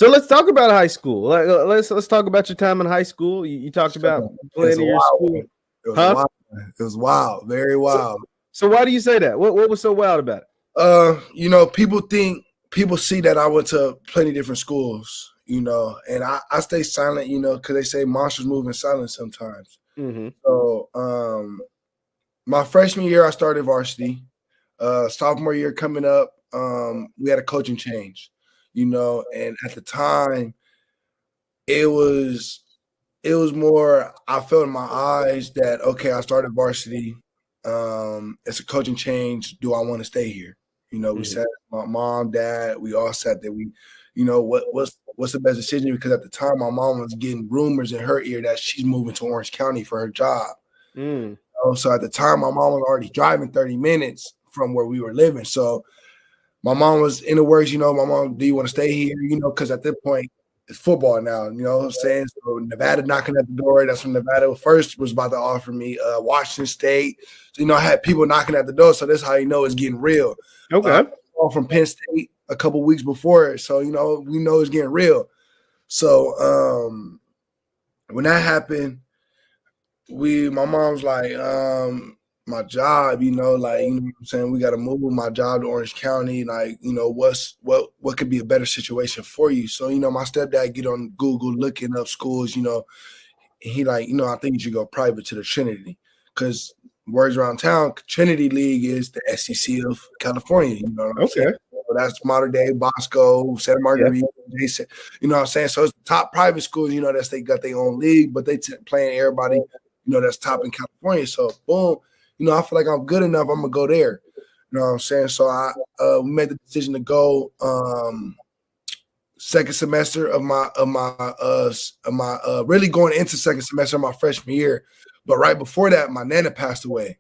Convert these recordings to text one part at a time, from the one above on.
So let's talk about high school. Let's talk about your time in high school. You talked about playing in your school. It was wild. It was wild, very wild. So why do you say that? What was so wild about it? People see that I went to plenty different schools, and I stay silent, because they say monsters move in silence sometimes. Mm-hmm. So my freshman year, I started varsity. Sophomore year coming up, we had a coaching change, and at the time, it was more, I felt in my eyes that, okay, I started varsity. It's a coaching change. Do I want to stay here? We sat, my mom, dad, we all sat there. What's the best decision? Because at the time, my mom was getting rumors in her ear that she's moving to Orange County for her job. So at the time, my mom was already driving 30 minutes from where we were living. So my mom was in the words, my mom, do you want to stay here? Because at that point, it's football now, you know what I'm saying? So Nevada knocking at the door. That's when Nevada first was about to offer me Washington State. So, I had people knocking at the door. So that's how you know it's getting real. Okay. From Penn State a couple weeks before. So, we know it's getting real. So when that happened, my mom's like, my job, what I'm saying? We got to move my job to Orange County. What could be a better situation for you? So, my stepdad get on Google looking up schools, he I think you should go private to the Trinity, because words around town, Trinity League is the SEC of California. You know what I'm saying? So that's modern day Bosco, Santa Margarita, Jason, you know what I'm saying? So it's the top private schools, that's they got their own league, but they playing everybody, that's top in California. So boom. I feel like I'm good enough. I'm gonna go there. You know what I'm saying? So I made the decision to go second semester of my really going into second semester of my freshman year. But right before that, my nana passed away.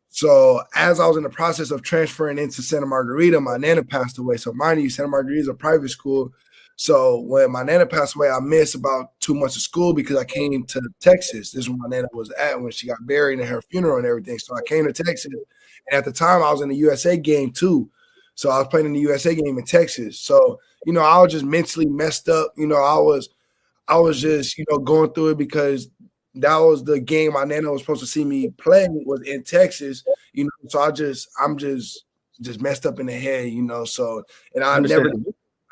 So as I was in the process of transferring into Santa Margarita, my nana passed away. So mind you, Santa Margarita is a private school. So when my nana passed away, I missed about 2 months of school because I came to Texas. This is where my nana was at when she got buried and her funeral and everything. So I came to Texas. And at the time, I was in the USA game too. So I was playing in the USA game in Texas. So, I was just mentally messed up. I was just, going through it because that was the game my nana was supposed to see me play was in Texas. So I'm just messed up in the head, So, and I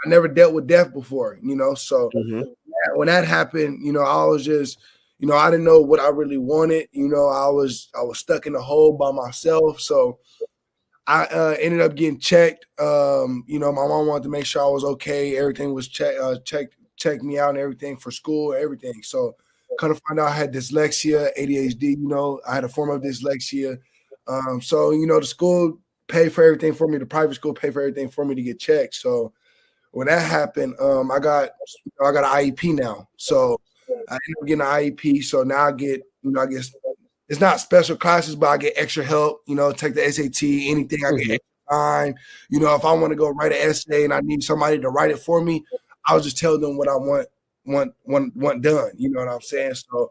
never dealt with death before, So when that happened, I was just, I didn't know what I really wanted. I was stuck in a hole by myself. So I ended up getting checked. My mom wanted to make sure I was okay. Everything was checked me out and everything for school, everything. So kind of find out I had dyslexia, ADHD, I had a form of dyslexia. So, the school paid for everything for me. The private school paid for everything for me to get checked. So when that happened, I got an IEP now. So I ended up getting an IEP. So now I get, I guess it's not special classes, but I get extra help, take the SAT, anything I get extra time. If I want to go write an essay and I need somebody to write it for me, I'll just tell them what I want done. You know what I'm saying? So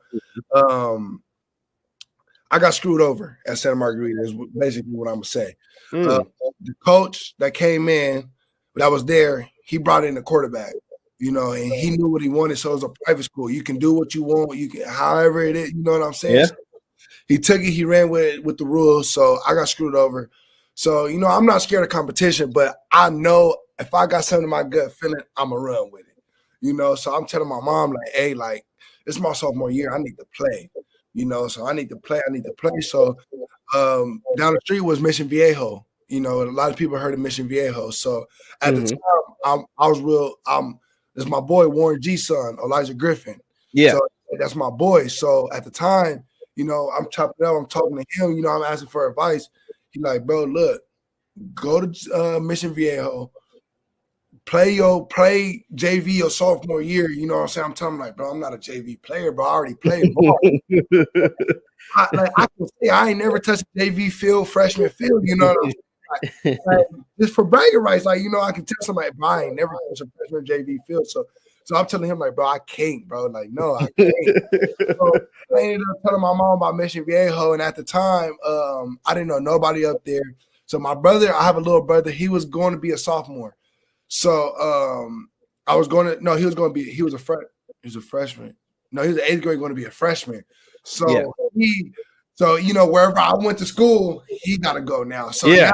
I got screwed over at Santa Margarita is basically what I'm going to say. The coach that came in, that was there, he brought in a quarterback, and he knew what he wanted. So it was a private school. You can do what you want. You can, however it is, you know what I'm saying? Yeah. So he took it. He ran with the rules. So I got screwed over. So, I'm not scared of competition, but I know if I got something in my gut feeling, I'm going to run with it, So I'm telling my mom, hey, it's my sophomore year. I need to play, so I need to play. So down the street was Mission Viejo. A lot of people heard of Mission Viejo. So at the time, I was real. It's my boy Warren G's son, Elijah Griffin. Yeah, so that's my boy. So at the time, I'm chopping up. I'm talking to him. I'm asking for advice. He's like, bro, look, go to Mission Viejo, play JV your sophomore year. You know what I'm saying? I'm telling him, bro, I'm not a JV player, but I already played ball. I can say I ain't never touched a JV field, freshman field. You know what I'm saying? Just for bragging rights, I can tell somebody, bro, I ain't never touched a freshman JV field. So I'm telling him, bro, I can't, bro. No, I can't. So I ended up telling my mom about Mission Viejo, and at the time, I didn't know nobody up there. So my brother, I have a little brother, he was going to be a sophomore. So I was going to. No, he was going to be. He was a freshman. No, he was an 8th grade going to be a freshman. So So wherever I went to school, he got to go now. So now,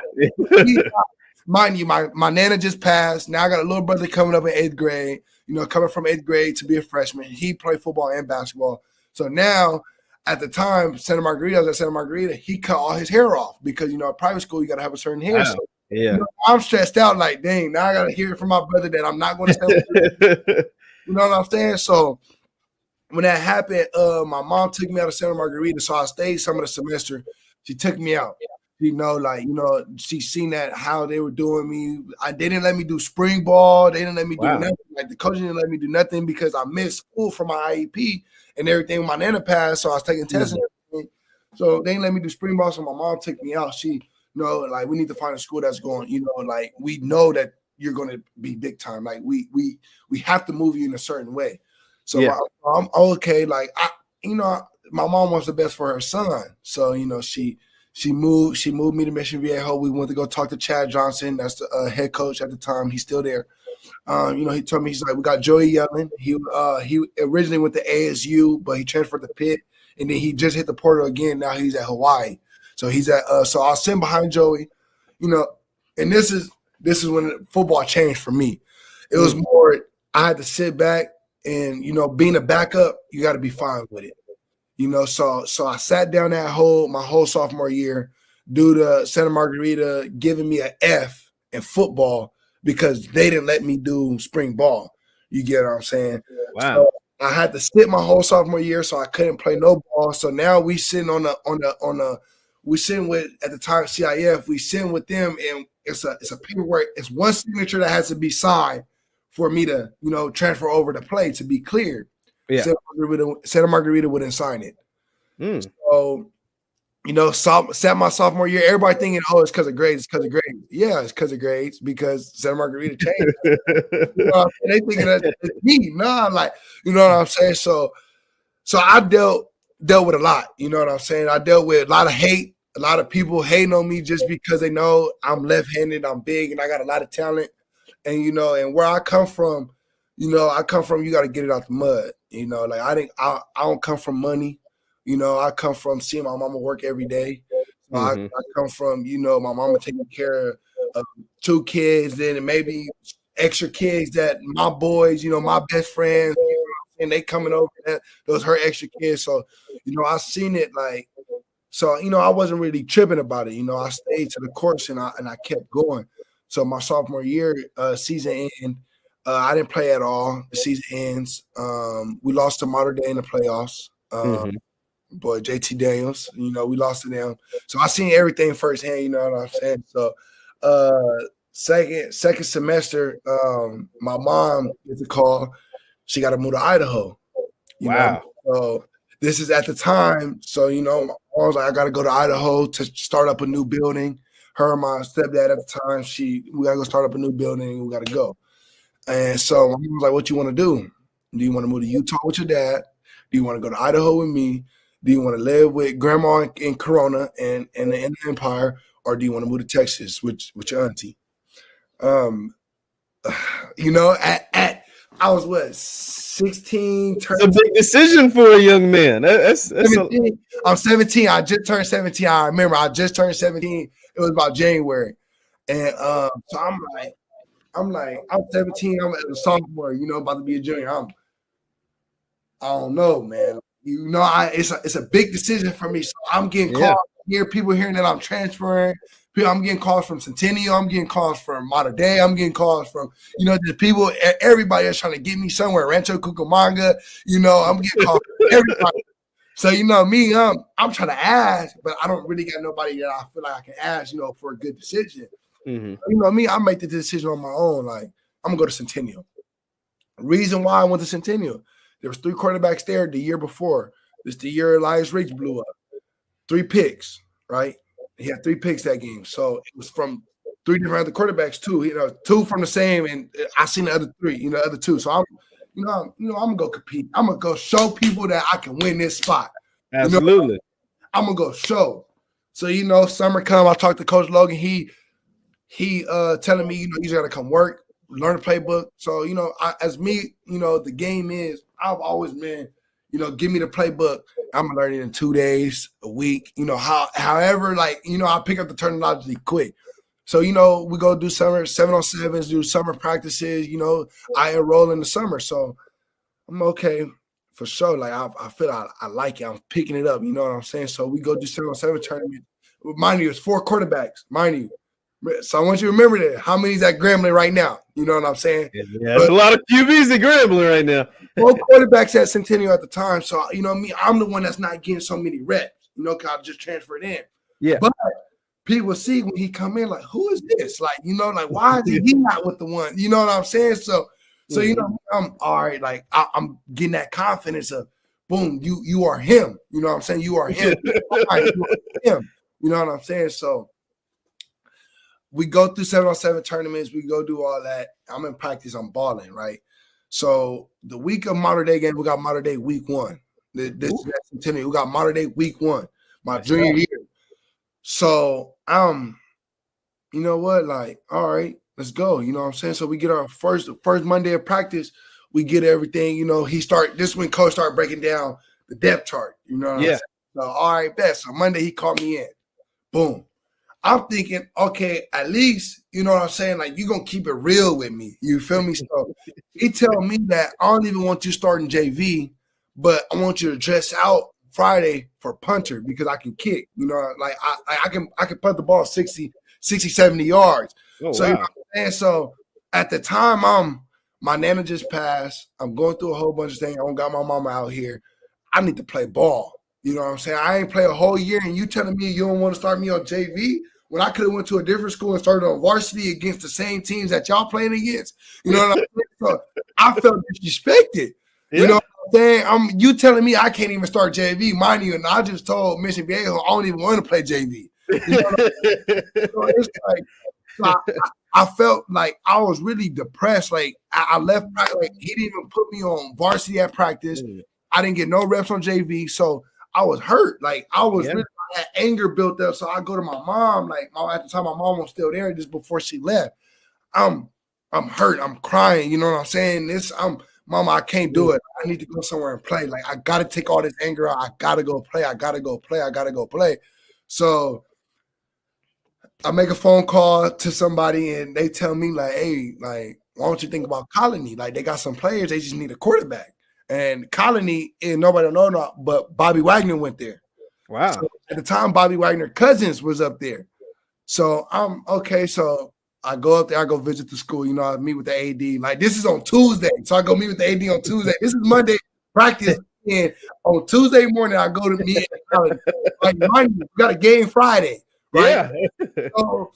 mind you, my nana just passed. Now I got a little brother coming up in 8th grade. Coming from 8th grade to be a freshman. He played football and basketball. So now, at the time, I was at Santa Margarita. He cut all his hair off because private school you got to have a certain hair. Wow. So I'm stressed out. Like, dang, now I got to hear from my brother that I'm not going to stay with you know what I'm saying? So when that happened, my mom took me out of Santa Margarita, so I stayed some of the semester. She took me out. She seen that how they were doing me. They didn't let me do spring ball. They didn't let me do nothing. Like the coach didn't let me do nothing because I missed school for my IEP and everything. My nana passed, so I was taking tests and everything. So they didn't let me do spring ball. So my mom took me out. She, we need to find a school that's going. We know that you're going to be big time. Like we have to move you in a certain way. So I'm okay. Like my mom wants the best for her son. So she moved me to Mission Viejo. We went to go talk to Chad Johnson. That's the head coach at the time. He's still there. He told me, he's like, we got Joey Yellen. He originally went to ASU, but he transferred to Pitt, and then he just hit the portal again. Now he's at Hawaii. So he's at so I'll sit behind Joey, and this is when football changed for me. It was more I had to sit back and being a backup, you got to be fine with it. So I sat down my whole sophomore year due to Santa Margarita giving me an F in football because they didn't let me do spring ball. You get what I'm saying? Wow. So I had to sit my whole sophomore year, so I couldn't play no ball. So now we sitting we sitting with, at the time, CIF, we sitting with them, and it's a paperwork. It's one signature that has to be signed for me to, transfer over to play to be cleared. Yeah. Santa Margarita wouldn't sign it. So, sat my sophomore year, everybody thinking, oh, it's because of grades. It's because of grades. Yeah, it's because of grades because Santa Margarita changed. They thinking that it's me. No, I'm like, you know what I'm saying? So I dealt with a lot. You know what I'm saying? I dealt with a lot of hate, a lot of people hating on me just because they know I'm left-handed, I'm big, and I got a lot of talent. And, and where I come from, you got to get it out the mud. I don't come from money. I come from seeing my mama work every day. So I come from, my mama taking care of 2 kids, then maybe extra kids that my boys, my best friends, and they coming over, those her extra kids. So, I seen it like, so, I wasn't really tripping about it. I stayed to the course and I kept going. So my sophomore year, season end, I didn't play at all. The season ends. We lost to Mater Dei in the playoffs. Boy, JT Daniels, we lost to them. So I seen everything firsthand, you know what I'm saying? So second semester, my mom gets a call. She got to move to Idaho. Wow. So this is at the time. So, my mom was like, I got to go to Idaho to start up a new building. Her and my stepdad at the time, we got to go start up a new building. We got to go. And so my mom was like, what you want to do? Do you want to move to Utah with your dad? Do you want to go to Idaho with me? Do you want to live with grandma in Corona and the Inland Empire? Or do you want to move to Texas with your auntie? I was 16. It's a big decision for a young man. I'm 17. I just turned 17. I remember I just turned 17. It was about January. And so I'm 17. I'm a sophomore, about to be a junior. I don't know, man. It's a big decision for me. So I'm getting calls here, people hearing that I'm transferring. I'm getting calls from Centennial. I'm getting calls from Mater Dei. I'm getting calls from, the people, everybody that's trying to get me somewhere. Rancho Cucamonga, I'm getting calls from everybody. So, me, I'm trying to ask, but I don't really got nobody that I feel like I can ask, for a good decision. Me, I make the decision on my own. Like, I'm going to go to Centennial. Reason why I went to Centennial, there was 3 quarterbacks there the year before. This the year Elias Riggs blew up. 3 picks, right? He had 3 picks that game. So it was from 3 different other quarterbacks too. 2 from the same, and I seen the other 3, the other 2. So I'm gonna go compete. I'm gonna go show people that I can win this spot. Absolutely. I'm gonna go show. So summer come, I talked to Coach Logan. He telling me, you just gotta come work. learn the playbook. So, as me, the game is, I've always been, give me the playbook. I'm gonna learn it in 2 days, a week, however, I pick up the terminology quick. So, we go do summer 7-on-7s, do summer practices, I enroll in the summer. So I'm okay for sure. Like I feel I like it. I'm picking it up, you know what I'm saying? So we go do 7-on-7 tournament. Mind you, it's 4 quarterbacks, mind you. So I want you to remember that. How many's at Grambling right now? You know what I'm saying? Yeah, there's a lot of QBs at Grambling right now. 4 quarterbacks at Centennial at the time. So, me, I'm the one that's not getting so many reps, because I just transferred in. Yeah. But people see when he come in, like, who is this? Like, why is he not with the one? You know what I'm saying? So I'm all right. Like, I'm getting that confidence of, boom, you are him. You know what I'm saying? You are him. You are him. You know what I'm saying? So we go through 7-on-7 tournaments. We go do all that. I'm in practice. I'm balling, right? So the week of Modern Day game, we got Modern Day week 1. This is Centennial. We got Modern Day week 1, my junior year. So you know what? Like, all right, let's go. You know what I'm saying? So we get our first Monday of practice. We get everything. This when coach started breaking down the depth chart. You know what I'm saying? So all right, best. So Monday he called me in. Boom. I'm thinking, okay, at least, you know what I'm saying? Like, you're going to keep it real with me. You feel me? So he tell me that I don't even want you starting JV, but I want you to dress out Friday for punter because I can kick. Like I can punt the ball 60, 70 yards. Oh, so, wow. You know what I'm saying? So at the time, my nana just passed. I'm going through a whole bunch of things. I don't got my mama out here. I need to play ball. You know what I'm saying? I ain't play a whole year, and you telling me you don't want to start me on JV when I could have went to a different school and started on varsity against the same teams that y'all playing against. You know what I'm saying? So I felt disrespected. Yeah. You know what I'm saying? You telling me I can't even start JV, mind you, and I just told Mission Viejo I don't even want to play JV. You know what I'm saying? So it's like I felt like I was really depressed. Like I left, like he didn't even put me on varsity at practice. I didn't get no reps on JV, so I was hurt. Like I was really had anger built up. So I go to my mom. Like at the time, my mom was still there just before she left. I'm hurt. I'm crying. You know what I'm saying? Mama, I can't do it. I need to go somewhere and play. Like I got to take all this anger out. I gotta go play. I gotta go play. So I make a phone call to somebody and they tell me like, hey, like, why don't you think about Colony? Like they got some players. They just need a quarterback. And Colony, and nobody don't know, but Bobby Wagner went there. Wow. So at the time, Bobby Wagner Cousins was up there. So I'm okay. So I go up there, I go visit the school, I meet with the AD. Like this is on Tuesday. So I go meet with the AD on Tuesday. This is Monday practice. And on Tuesday morning, I go to meet. Like, mind you, we got a game Friday, right? Yeah. So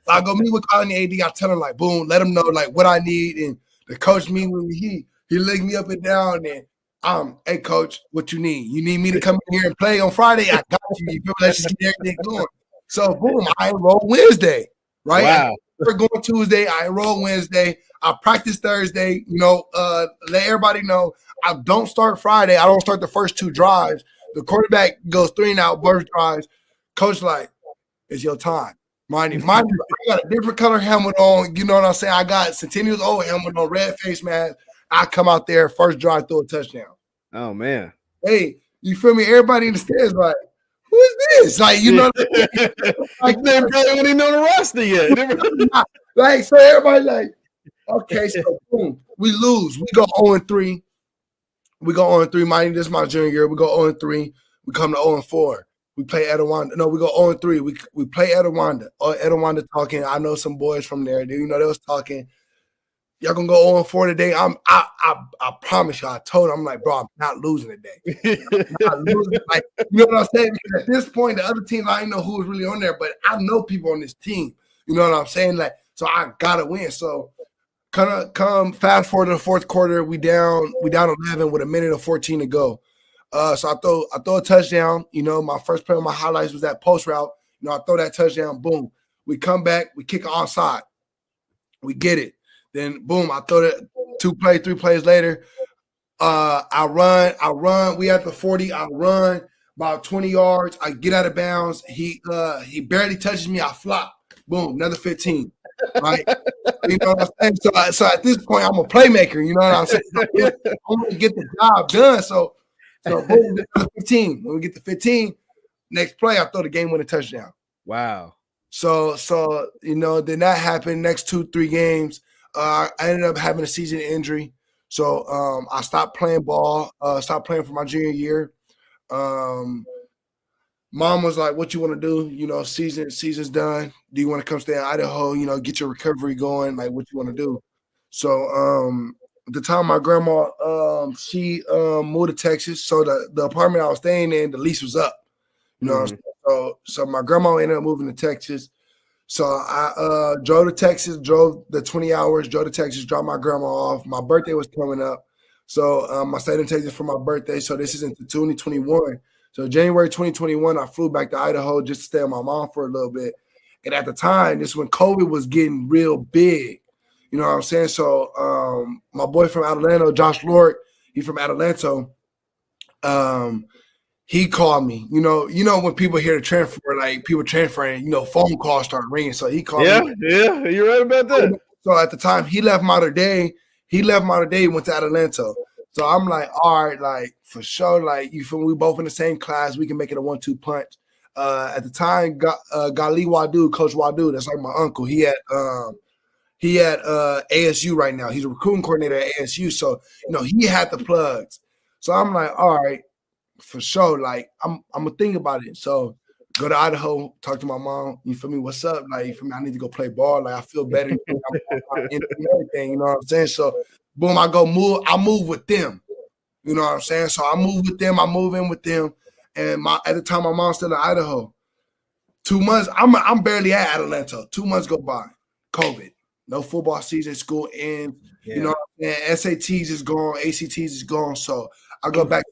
I go meet with Colony AD. I tell him, like, boom, let him know, like, what I need. And the coach me when he licked me up and down and hey coach, what you need? You need me to come in here and play on Friday? I got you. You feel me? Let's just get everything going. So boom, I enroll Wednesday, right? Wow. We're going Tuesday. I enroll Wednesday. I practice Thursday. Let everybody know I don't start Friday. I don't start the first 2 drives. The quarterback goes 3 and out, burst drives. Coach like, it's your time. Mind you, I got a different color helmet on. You know what I'm saying? I got Centennial's old helmet on, red face mask. I come out there, first drive, throw a touchdown. Oh, man. Hey, you feel me? Everybody in the stands like, who is this? Like, like they barely don't even know the roster yet. Like, so everybody like, okay, so boom, we lose. We go 0-3. We go 0-3. Mind you, this is my junior year. We go 0-3. We come to 0-4. We play Etowanda. No, we go 0-3. We play Etowanda. Etowanda talking. I know some boys from there. They was talking. Y'all gonna go 0-4 today. I promise you. I told him, I'm like, bro, I'm not losing today. I'm not losing. Like, you know what I'm saying? Because at this point, the other teams, I didn't know who was really on there, but I know people on this team. You know what I'm saying? Like, so I gotta win. So come fast forward to the fourth quarter. We down 11 with 1:14 to go. So I throw a touchdown. My first play on my highlights was that post route. I throw that touchdown. Boom. We come back. We kick onside. We get it. Then boom, I throw that 3 plays later. I run. We at the 40. I run about 20 yards. I get out of bounds. He barely touches me. I flop. Boom, another 15. Like, you know what I'm saying? So at this point, I'm a playmaker. You know what I'm saying? I want to get the job done. So boom, we get to 15. When we get to 15, next play, I throw the game-winning touchdown. Wow. So then that happened. Next 2-3 games, I ended up having a season injury. So I stopped playing ball. Stopped playing for my junior year. Mom was like, "What you want to do? You know, season's done. Do you want to come stay in Idaho? You know, get your recovery going. Like, what you want to do?" So at the time, my grandma she moved to Texas. So the apartment I was staying in, the lease was up. You know what I'm saying? So my grandma ended up moving to Texas. So I drove to Texas, drove the 20 hours, drove to Texas, dropped my grandma off. My birthday was coming up. So I stayed in Texas for my birthday. So this is into 2021. So January 2021, I flew back to Idaho just to stay with my mom for a little bit. And at the time, this is when COVID was getting real big. You know what I'm saying? So my boy from Atlanta, Josh Lord, he's from Atlanta. He called me. You know when people hear the transfer, like people transferring, phone calls start ringing. So he called me. Yeah, you're right about that. So at the time, he left Mater Dei. Went to Atlanta. So I'm like, all right, like for sure, like you feel me? We both in the same class. We can make it a 1-2 punch. At the time, Gali Wadu, Coach Wadu, that's like my uncle. He had ASU right now. He's a recruiting coordinator at ASU. So he had the plugs. So I'm like, all right, for sure. Like I'm gonna think about it. So go to Idaho, talk to my mom. You feel me? What's up? Like, you feel me? I need to go play ball. Like I feel better. Everything. You know what I'm saying? So boom, I move with them. You know what I'm saying? So I move with them. I move in with them. And at the time, my mom's still in Idaho. 2 months, I'm barely at Atlanta. 2 months go by. COVID. No football season. School ends. Yeah. You know what I'm saying? SATs is gone. ACTs is gone. So I go back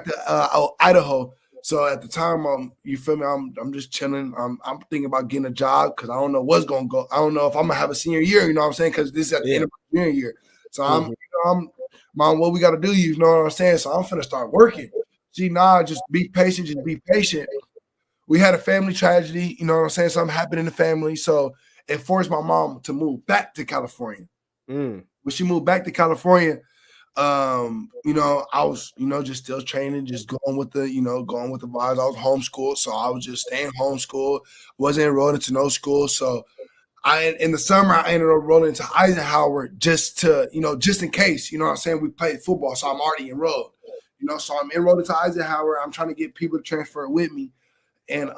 to Idaho. So at the time, you feel me? I'm just chilling. I'm thinking about getting a job because I don't know what's gonna go. I don't know if I'm gonna have a senior year. You know what I'm saying? Because this is at the end of my junior year. So I'm mom, what we got to do, you know what I'm saying? So I'm finna start working. See, just be patient, We had a family tragedy, you know what I'm saying? Something happened in the family. So it forced my mom to move back to California. When she moved back to California, I was, just still training, just going with the vibes. I was homeschooled. So I was just staying homeschooled, wasn't enrolled into no school. So in the summer, I ended up rolling into Eisenhower just in case, you know what I'm saying? We played football, so I'm already enrolled, so I'm enrolled into Eisenhower. I'm trying to get people to transfer with me. And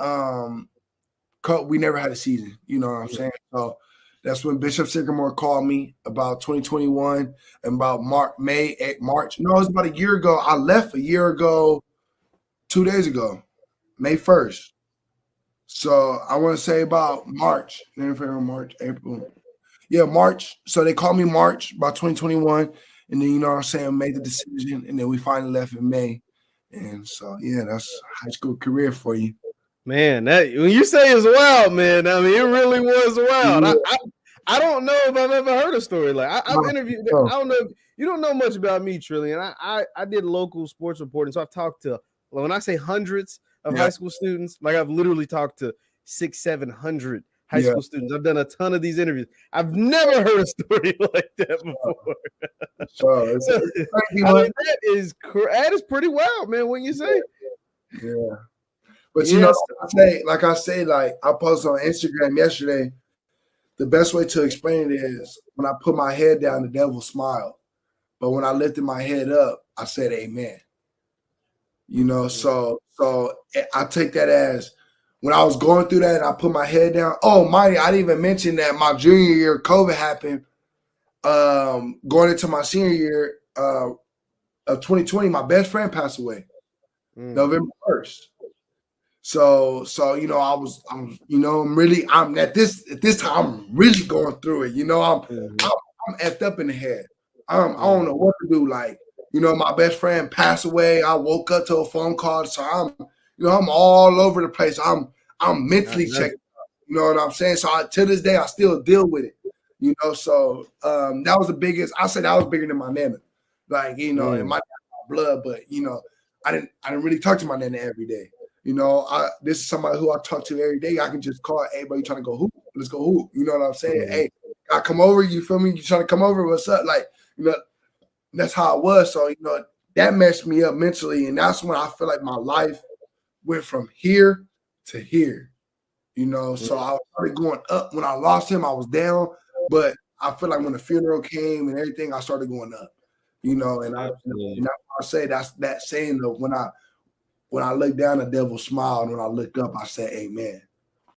we never had a season, you know what I'm saying? So that's when Bishop Sycamore called me about 2021 and about March. No, it was about a year ago. I left a year ago, 2 days ago, May 1st. So I want to say about March, April. Yeah, March. So they called me March, about 2021. And then, you know what I'm saying, made the decision. And then we finally left in May. And so, yeah, that's high school career for you. Man, that when you say it's wild, man, I mean, it really was wild. Yeah. I don't know if I've ever heard a story like I've interviewed. I don't know. You don't know much about me, Trillian. I did local sports reporting. So I've talked to, when I say hundreds of high school students, like I've literally talked to 600-700 high school students. I've done a ton of these interviews. I've never heard a story like that before. That is pretty wild, man. What you say? Yeah. But like I posted on Instagram yesterday, the best way to explain it is when I put my head down, the devil smiled. But when I lifted my head up, I said amen. So I take that as when I was going through that and I put my head down. Oh, Mighty, I didn't even mention that my junior year, COVID happened. Going into my senior year of 2020, my best friend passed away November 1st. So I'm at this time I'm really going through it. I'm effed up in the head. I don't know what to do. Like, my best friend passed away. I woke up to a phone call. So I'm all over the place. I'm mentally checked out. You know what I'm saying? So to this day I still deal with it. So that was the biggest. I said that was bigger than my nana. Like, in my blood, but I didn't really talk to my nana every day. This is somebody who I talk to every day. I can just call, hey, bro, you trying to go hoop? let's go hoop. You know what I'm saying? Hey, I come over, you feel me? You trying to come over? What's up? Like, that's how it was. So, that messed me up mentally. And that's when I feel like my life went from here to here. So I started going up. When I lost him, I was down. But I feel like when the funeral came and everything, I started going up. And I say that's that saying of when I look down, the devil smiled, and when I looked up, I said, amen.